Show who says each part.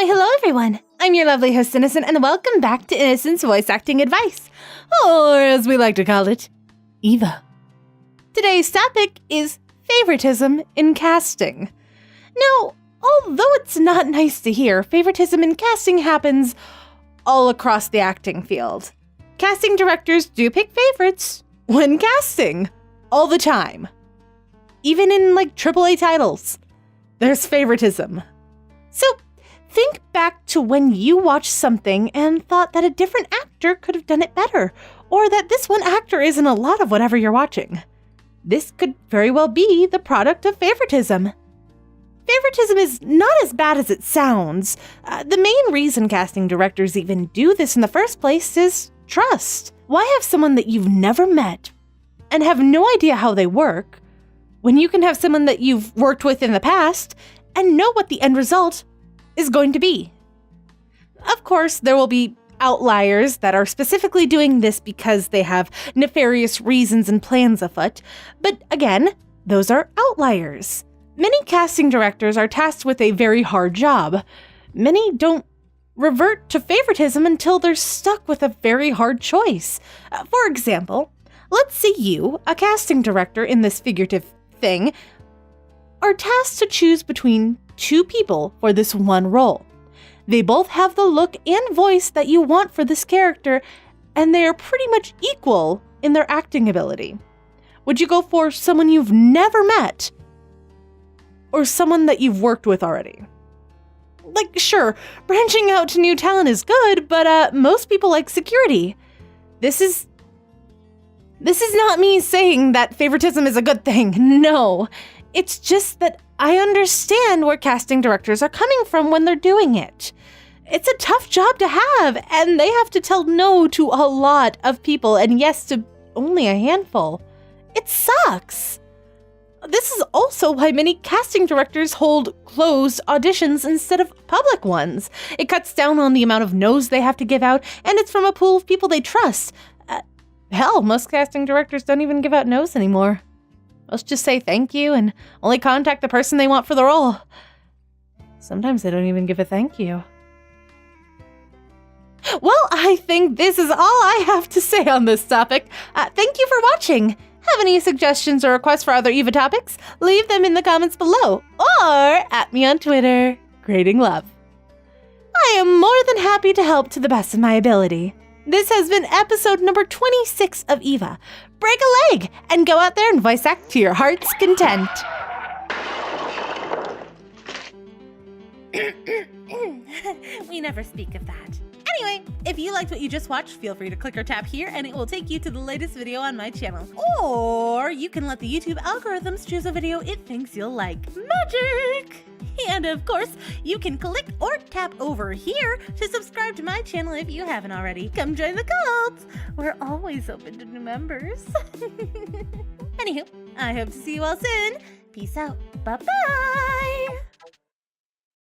Speaker 1: Why, hello everyone! I'm your lovely host Innocent, and welcome back to Innocent's Voice Acting Advice, or as we like to call it, Eva. Today's topic is favoritism in casting. Now, although it's not nice to hear, favoritism in casting happens all across the acting field. Casting directors do pick favorites when casting, all the time. Even in, AAA titles, there's favoritism. So, think back to when you watched something and thought that a different actor could have done it better, or that this one actor is in a lot of whatever you're watching. This could very well be the product of favoritism. Favoritism is not as bad as it sounds. The main reason casting directors even do this in the first place is trust. Why have someone that you've never met and have no idea how they work, when you can have someone that you've worked with in the past and know what the end result is going to be? Of course, there will be outliers that are specifically doing this because they have nefarious reasons and plans afoot, but again, those are outliers. Many casting directors are tasked with a very hard job. Many don't revert to favoritism until they're stuck with a very hard choice. For example, let's say you, a casting director in this figurative thing, are tasked to choose between two people for this one role. They both have the look and voice that you want for this character, and they are pretty much equal in their acting ability. Would you go for someone you've never met, or someone that you've worked with already? Sure, branching out to new talent is good, but most people like security. This is not me saying that favoritism is a good thing. No, it's just that I understand where casting directors are coming from when they're doing it. It's a tough job to have, and they have to tell no to a lot of people and yes to only a handful. It sucks. This is also why many casting directors hold closed auditions instead of public ones. It cuts down on the amount of no's they have to give out, and it's from a pool of people they trust. Hell, most casting directors don't even give out no's anymore. Most just say thank you and only contact the person they want for the role. Sometimes they don't even give a thank you. Well, I think this is all I have to say on this topic. Thank you for watching. Have any suggestions or requests for other Eva topics? Leave them in the comments below, or at me on Twitter, Creating Love. I am more than happy to help to the best of my ability. This has been episode number 26 of Eva. Break a leg and go out there and voice act to your heart's content. We never speak of that. Anyway, if you liked what you just watched, feel free to click or tap here and it will take you to the latest video on my channel. Or you can let the YouTube algorithms choose a video it thinks you'll like. Magic! And of course, you can click or tap over here to subscribe to my channel if you haven't already. Come join the cult! We're always open to new members. Anywho, I hope to see you all soon. Peace out. Bye-bye!